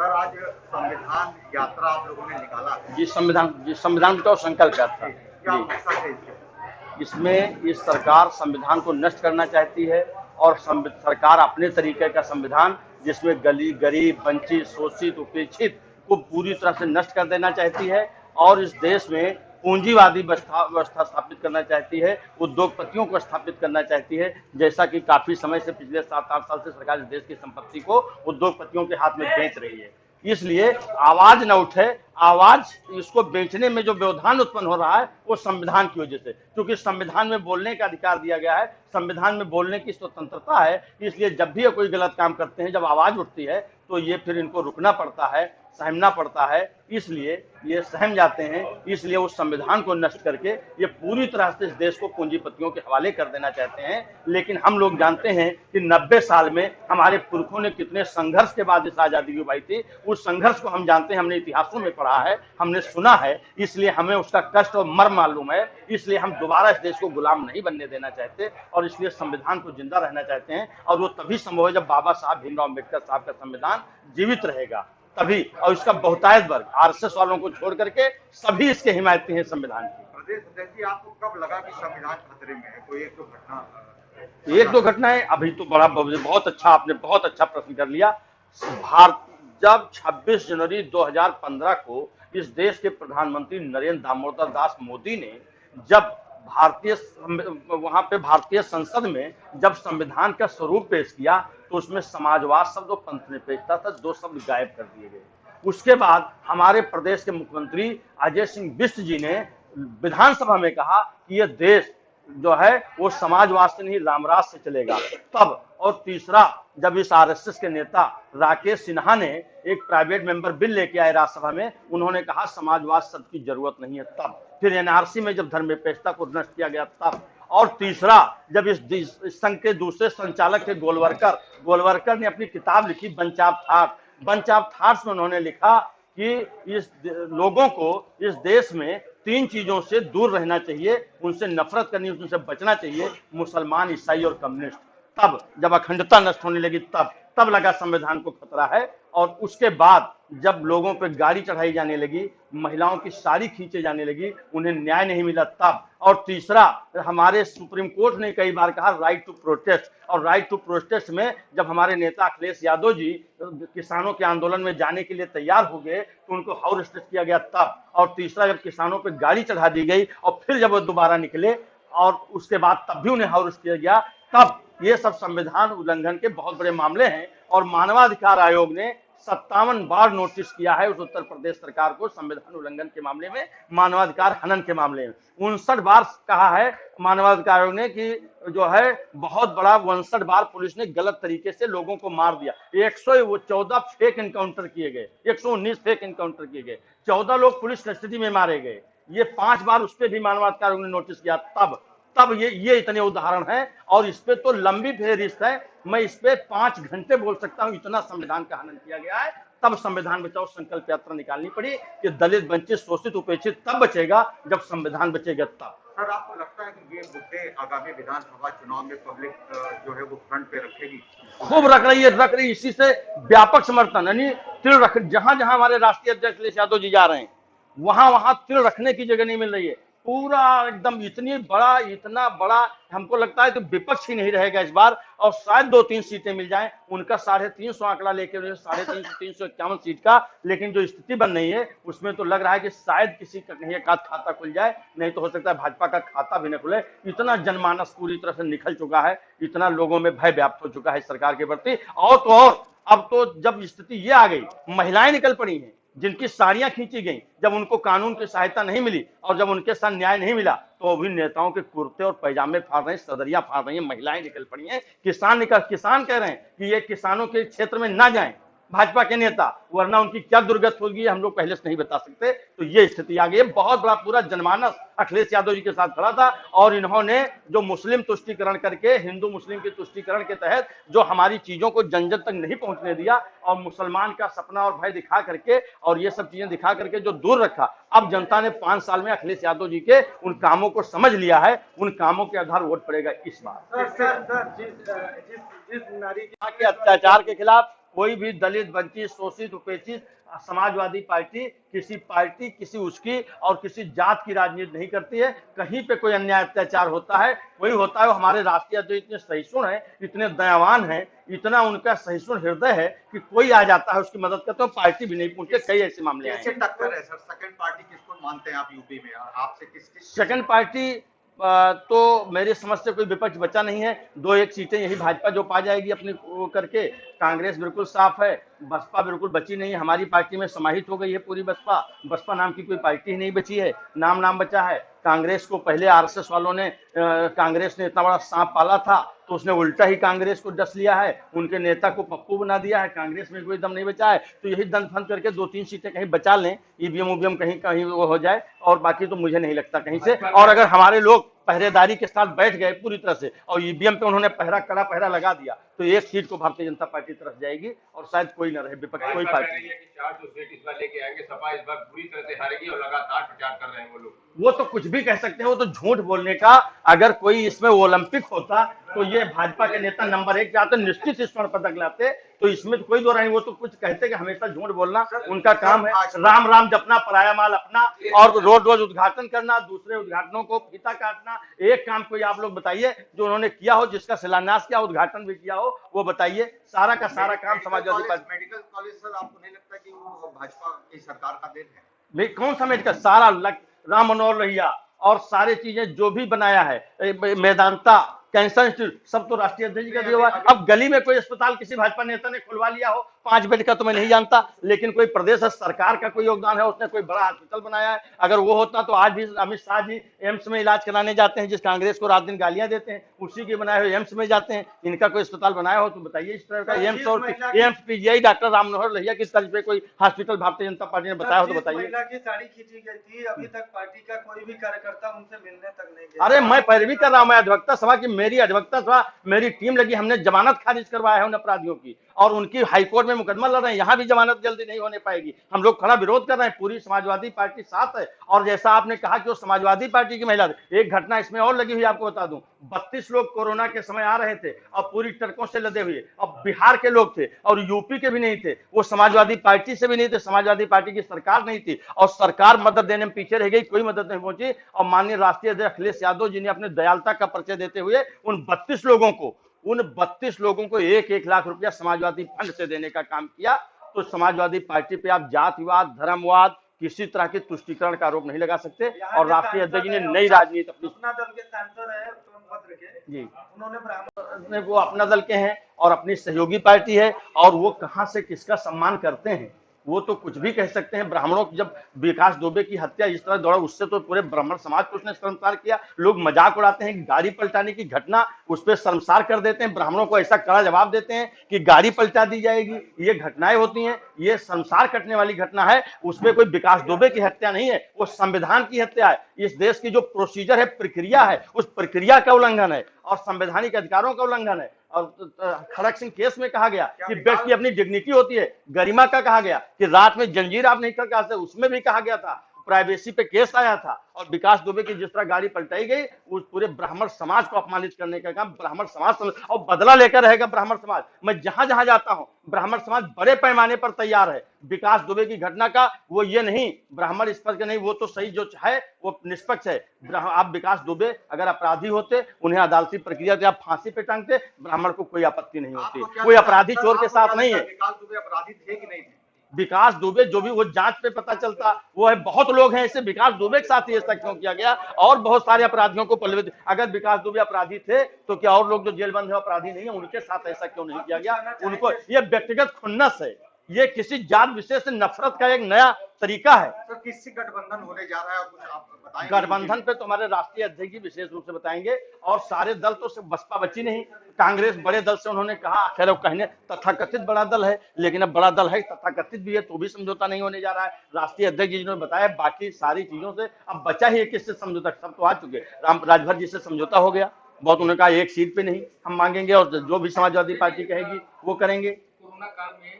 Sir, आज संविधान यात्रा आप लोगों ने निकाला है। जी संविधान का संकल्प यात्रा क्या जी। मकसद है इसके? इसमें इस सरकार संविधान को नष्ट करना चाहती है और सरकार अपने तरीके का संविधान जिसमें गरीब, वंचित, शोषित, उपेक्षित को पूरी तरह से नष्ट कर देना चाहती है और इस देश में पूंजीवादी व्यवस्था स्थापित करना चाहती है, उद्योगपतियों को स्थापित करना चाहती है। जैसा कि काफी समय से पिछले 7-8 साल से सरकार इस देश की संपत्ति को उद्योगपतियों के हाथ में बेच रही है। इसलिए आवाज न उठे, आवाज इसको बेचने में जो व्यवधान उत्पन्न हो रहा है वो संविधान की वजह से, क्योंकि संविधान में बोलने का अधिकार दिया गया है, संविधान में बोलने की स्वतंत्रता है। इसलिए जब भी ये कोई गलत काम करते हैं, जब आवाज उठती है तो ये फिर इनको रुकना पड़ता है, सहमना पड़ता है। इसलिए ये सहम जाते हैं। इसलिए उस संविधान को नष्ट करके ये पूरी तरह से इस देश को पूंजीपतियों के हवाले कर देना चाहते हैं। लेकिन हम लोग जानते हैं कि 90 साल में हमारे पुरखों ने कितने संघर्ष के बाद इस आजादी की पाई थी। उस संघर्ष को हम जानते हैं, हमने इतिहासों में पढ़ा है, हमने सुना है। इसलिए हमें उसका कष्ट और मर्म मालूम है। इसलिए हम दोबारा इस देश को गुलाम नहीं बनने देना चाहते और इसलिए संविधान को जिंदा रहना चाहते हैं। और वो तभी संभव है जब बाबा साहब भीमराव अम्बेडकर साहब का संविधान जीवित रहेगा, तभी। और इसका बहुतायत वर्ग, आरएसएस वालों को छोड़ करके सभी इसके हिमायती हैं संविधान की। प्रदेश अध्यक्ष जी, आपको कब लगा कि संविधान खतरे में है? कोई एक दो घटनाएं अभी तो बहुत अच्छा, आपने बहुत अच्छा प्रश्न कर लिया। जब 26 जनवरी 2015 को इस देश के प्रधानमंत्री नरेंद्र दामोदर दास मोदी ने जब भारतीय संसद में जब संविधान का स्वरूप पेश किया तो उसमें समाजवाद शब्द और पंथनिरपेक्षता था, 2 शब्द गायब कर दिए गए। उसके बाद हमारे प्रदेश के मुख्यमंत्री अजय सिंह बिष्ट जी ने विधानसभा में कहा कि यह देश जो है वो समाजवाद से नहीं रामराज से चलेगा, तब। और तीसरा, जब इस आरएसएस के नेता राकेश सिन्हा ने एक प्राइवेट मेंबर बिल लेके आए राज्यसभा में, उन्होंने कहा समाजवाद शब्द की जरूरत नहीं है, तब। फिर एनआरसी में जब धर्मनिरपेक्षता को नष्ट किया गया, तब। और तीसरा, जब इस संघ के दूसरे संचालक थे गोलवरकर ने अपनी किताब लिखी बंच ऑफ थॉट्स में उन्होंने लिखा कि इस लोगों को इस देश में 3 चीजों से दूर रहना चाहिए, उनसे नफरत करनी, उनसे बचना चाहिए, मुसलमान, ईसाई और कम्युनिस्ट। तब जब अखंडता नष्ट होने लगी, तब लगा संविधान को खतरा है। और उसके बाद जब लोगों पे गाड़ी चढ़ाई जाने लगी, महिलाओं की साड़ी खींचे जाने लगी, उन्हें न्याय नहीं मिला, तब। और तीसरा, हमारे सुप्रीम कोर्ट ने कई बार कहा राइट टू प्रोटेस्ट, और राइट टू प्रोटेस्ट में जब हमारे नेता अखिलेश यादव जी किसानों के आंदोलन में जाने के लिए तैयार हो गए तो उनको हाउस अरेस्ट किया गया, तब। और तीसरा, जब किसानों पर गाड़ी चढ़ा दी गई और फिर जब वो दोबारा निकले और उसके बाद तब भी उन्हें हाउस अरेस्ट किया गया, तब। ये सब संविधान उल्लंघन के बहुत बड़े मामले हैं और मानवाधिकार आयोग ने 57 बार नोटिस किया है उस उत्तर प्रदेश सरकार को संविधान उल्लंघन के मामले में, मानवाधिकार हनन के मामले में। 59 बार कहा है मानवाधिकार आयोग ने कि जो है बहुत बड़ा 59 बार पुलिस ने गलत तरीके से लोगों को मार दिया। 114 फेक इनकाउंटर किए गए, 119 फेक इनकाउंटर किए गए, 14 लोग पुलिस कस्टडी में मारे गए। ये 5 बार उस पर भी मानवाधिकार आयोग ने नोटिस किया, तब ये इतने उदाहरण हैं। और इस पे तो लंबी फेहरिस्त है, मैं इस पे 5 घंटे बोल सकता हूं, इतना संविधान का हनन किया गया है। तब संविधान बचाओ संकल्प यात्रा निकालनी पड़ी कि दलित, वंचित, शोषित, उपेक्षित तब बचेगा जब संविधान बचेगा, तब। सर, आपको लगता है कि ये मुद्दे आगामी विधानसभा चुनाव में पब्लिक जो है वो फ्रंट पे रखेगी? खूब रख रही, इसी से व्यापक समर्थन, यानी तिल जहां हमारे राष्ट्रीय अध्यक्ष अखिलेश यादव जी जा रहे हैं वहां तिल रखने की जगह नहीं मिल रही है। पूरा एकदम इतना बड़ा हमको लगता है कि विपक्ष ही नहीं रहेगा इस बार, और शायद 2-3 सीटें मिल जाएं। उनका 350 आंकड़ा लेके 350, 351 सीट का, लेकिन जो स्थिति बन रही है उसमें तो लग रहा है कि शायद किसी का कहीं एक आध खाता खुल जाए, नहीं तो हो सकता है भाजपा का खाता भी न खुले। इतना जनमानस पूरी तरह से निखल चुका है, इतना लोगों में भय व्याप्त हो चुका है सरकार के प्रति। और तो और अब तो जब स्थिति ये आ गई, महिलाएं निकल पड़ी हैं जिनकी साड़ियां खींची गई, जब उनको कानून की सहायता नहीं मिली और जब उनके साथ न्याय नहीं मिला तो भी नेताओं के कुर्ते और पैजामे फाड़ रहे हैं, सदरियां फाड़ रही हैं, महिलाएं निकल पड़ी हैं। किसान कह रहे हैं कि ये किसानों के क्षेत्र में ना जाएं भाजपा के नेता, वरना उनकी क्या दुर्गत होगी हम लोग पहले से नहीं बता सकते। तो ये स्थिति आ गई है। बहुत बड़ा पूरा जनमानस अखिलेश यादव जी के साथ खड़ा था और इन्होंने जो मुस्लिम तुष्टीकरण करके, हिंदू मुस्लिम के तुष्टीकरण के तहत जो हमारी चीजों को जन जन तक नहीं पहुंचने दिया और मुसलमान का सपना और भय दिखा करके और ये सब चीजें दिखा करके जो दूर रखा, अब जनता ने 5 साल में अखिलेश यादव जी के उन कामों को समझ लिया है, उन कामों के आधार वोट पड़ेगा इस बार। जिस नारी के अत्याचार के खिलाफ कोई भी दलित, वंचित, शोषित, उपेक्षित समाजवादी पार्टी किसी उसकी और किसी जात की राजनीति नहीं करती है। कहीं पे कोई अन्याय अत्याचार होता है, कोई होता है, वो हमारे राष्ट्रीय अध्यक्ष इतने सहिष्णु हैं, इतने दयावान हैं, इतना उनका सहिष्णु हृदय है कि कोई आ जाता है उसकी मदद करते, तो पार्टी भी नहीं पूछते। कई ऐसे मामले कैसे टक्कर है सर? सेकंड पार्टी किसको मानते हैं आप यूपी में, और आपसे किस सेकंड पार्टी तो मेरी समझ से कोई विपक्ष बचा नहीं है। 2-1 सीटें यही भाजपा जो पा जाएगी अपनी वो करके। कांग्रेस बिल्कुल साफ है, बसपा बिल्कुल बची नहीं है। हमारी पार्टी में समाहित हो गई है पूरी बसपा नाम की कोई पार्टी ही नहीं बची है, नाम बचा है। कांग्रेस को पहले आरएसएस वालों ने कांग्रेस ने इतना बड़ा सांप पाला था तो उसने उल्टा ही कांग्रेस को डस लिया है, उनके नेता को पप्पू बना दिया है। कांग्रेस में कोई दम नहीं बचा है, तो यही दंड फंद करके 2-3 सीटें कहीं बचा लें, ईवीएम कहीं वो हो जाए, और बाकी तो मुझे नहीं लगता कहीं से। और अगर हमारे लोग पहरेदारी के साथ बैठ गए पूरी तरह से और ईवीएम पे उन्होंने कड़ा पहरा लगा दिया, तो 1 सीट को भारतीय जनता पार्टी तरफ जाएगी और शायद कोई न रहे विपक्ष, कोई पार्टी। 400 सीट इस बार लेके आएंगे, सपा इस बार पूरी तरह से हारेगी और लगातार प्रचार कर रहे हैं वो लोग। वो तो कुछ भी कह सकते हैं, वो तो झूठ बोलने का। अगर कोई इसमें ओलंपिक होता तो ये भाजपा के नेता नंबर 1 चाहते निश्चित स्वर्ण पदक लाते, तो इसमें तो कोई दो राय नहीं। वो तो कुछ कहते कि हमेशा झूठ बोलना उनका काम है, राम जपना, पराया माल अपना, और रोज उद्घाटन करना, दूसरे उद्घाटनों को फीता काटना। एक काम कोई आप लोग बताइए जो उन्होंने किया हो, जिसका शिलान्यास किया, उद्घाटन भी किया हो, वो बताइए। सारा का सारा काम Samajwadi party. Medical college sir, आपको नहीं लगता कि वो भाजपा की सरकार का देन है? भाई कौन सा मेडिकल, सारा राम मनोहर लोहिया और सारी चीजें जो भी बनाया है, मेदांता, कैंसर इंस्टीट्यूट, सब तो राष्ट्रीय अध्यक्ष का दिया हुआ है। अब गली में कोई अस्पताल किसी भाजपा नेता ने खुलवा लिया हो 5 बेड का तो मैं नहीं जानता, लेकिन कोई प्रदेश सरकार का कोई योगदान है, उसने कोई बड़ा हॉस्पिटल बनाया है। अगर वो होता तो आज भी अमित शाह जी एम्स में इलाज कराने जाते हैं, जिस कांग्रेस को रात दिन गालियां देते हैं, उसी के बनाए हुए एम्स में जाते हैं। इनका कोई अस्पताल बनाया हो तो बताइए। इस तरह का एम्स और AIIMS PGI doctor Ram Manohar Lohia की तर्ज पे कोई हॉस्पिटल भारतीय जनता पार्टी ने बताया हो तो बताइए। महिला की साड़ी खींची गई थी, अभी तक पार्टी का कोई भी कार्यकर्ता उनसे मिलने तक नहीं गया। अरे मैं पैरवी कर रहा हूं, मैं अधिवक्ता सभा की, मेरी अधिवक्ता सभा, मेरी टीम लगी, हमने जमानत खारिज करवाया है उन अपराधियों की, और उनकी हाईकोर्ट में मुकदमा लड़ रहे हैं। यहां भी जमानत जल्दी नहीं होने पाएगी। हम लोग खड़ा विरोध कर रहे हैं, पूरी समाजवादी पार्टी साथ है। और जैसा आपने कहा कि वो समाजवादी पार्टी की महिला, एक घटना इसमें और लगी हुई आपको बता दूं, 32 लोग कोरोना के समय आ रहे थे और पूरी ट्रकों से लदे हुए, और बिहार के लोग थे और यूपी के भी नहीं थे, वो समाजवादी पार्टी से भी नहीं थे, समाजवादी पार्टी की सरकार नहीं थी, और सरकार मदद देने में पीछे रह गई, कोई मदद नहीं पहुंची। और माननीय राष्ट्रीय अध्यक्ष अखिलेश यादव जी ने अपने दयालुता का परिचय देते हुए उन 32 लोगों को 1-1 लाख रुपया समाजवादी फंड से देने का काम किया। तो समाजवादी पार्टी पे आप जातिवाद, धर्मवाद, किसी तरह के तुष्टीकरण का आरोप नहीं लगा सकते। और राष्ट्रीय अध्यक्ष जी ने नई राजनीति अपनी, अपना दल के सांसद है सोनभद्र के जी, उन्होंने ब्राह्मण, वो अपना दल के हैं और अपनी सहयोगी पार्टी है, और वो कहां से किसका सम्मान करते हैं वो तो कुछ भी कह सकते हैं। ब्राह्मणों की जब विकास दुबे की हत्या इस तरह दौड़ा, उससे तो पूरे ब्राह्मण समाज को उसने शर्मसार किया। लोग मजाक उड़ाते हैं, गाड़ी पलटाने की घटना, उस पर शर्मसार कर देते हैं, ब्राह्मणों को ऐसा कड़ा जवाब देते हैं कि गाड़ी पलटा दी जाएगी। ये घटनाएं होती हैं, ये संसार कटने वाली घटना है। उसमें कोई विकास दुबे की हत्या नहीं है, वो संविधान की हत्या है। इस देश की जो प्रोसीजर है, प्रक्रिया है, उस प्रक्रिया का उल्लंघन है और संवैधानिक अधिकारों का उल्लंघन है। और खड़क सिंह केस में कहा गया कि व्यक्ति की अपनी डिग्निटी होती है, गरिमा का कहा गया कि रात में जंजीर आप नहीं कर सकते, उसमें भी कहा गया था। प्राइवेसी पे केस आया था, और विकास दुबे की जिस तरह गाड़ी पलटाई गई, उस पूरे ब्राह्मण समाज को अपमानित करने का काम ब्राह्मण समाज, और बदला लेकर रहेगा ब्राह्मण समाज। मैं जहां जहां जाता हूं, ब्राह्मण समाज बड़े पैमाने पर तैयार है। विकास दुबे की घटना का वो ये नहीं ब्राह्मण इस पर के नहीं, वो तो सही जो है वो निष्पक्ष है। आप विकास दुबे अगर अपराधी होते, उन्हें अदालती प्रक्रिया से आप फांसी पे टांगते, ब्राह्मण को कोई आपत्ति नहीं होती। कोई अपराधी चोर के साथ नहीं है। विकास दुबे अपराधी थे कि नहीं थे? विकास दुबे जो भी वो जांच पे पता चलता वो है। बहुत लोग हैं ऐसे, विकास दुबे के साथ ही ऐसा क्यों किया गया, और बहुत सारे अपराधियों को पल्लवित। अगर विकास दुबे अपराधी थे तो क्या और लोग जो जेल बंद है अपराधी नहीं है? उनके साथ ऐसा क्यों नहीं किया गया? उनको ये व्यक्तिगत खुन्नस है, ये किसी जात विशेष से नफरत का एक नया तरीका है। तो किससे गठबंधन होने जा रहा है, कुछ आप बताएंगे? गठबंधन पे तो हमारे राष्ट्रीय अध्यक्ष जी विशेष रूप से बताएंगे, और सारे दल तो सिर्फ बसपा बची नहीं। कांग्रेस बड़े दल से उन्होंने कहा, खैर कहने तथाकथित बड़ा दल है, लेकिन अब बड़ा दल है, तथाकथित भी है, तो भी समझौता नहीं होने जा रहा है। राष्ट्रीय अध्यक्ष जी ने बताया बाकी सारी चीजों से अब बचा ही है किससे समझौता, सब तो आ चुके। राजभर जी से समझौता हो गया, बहुत उन्होंने कहा 1 सीट पे नहीं हम मांगेंगे, और जो भी समाजवादी पार्टी कहेगी वो करेंगे। कोरोना काल में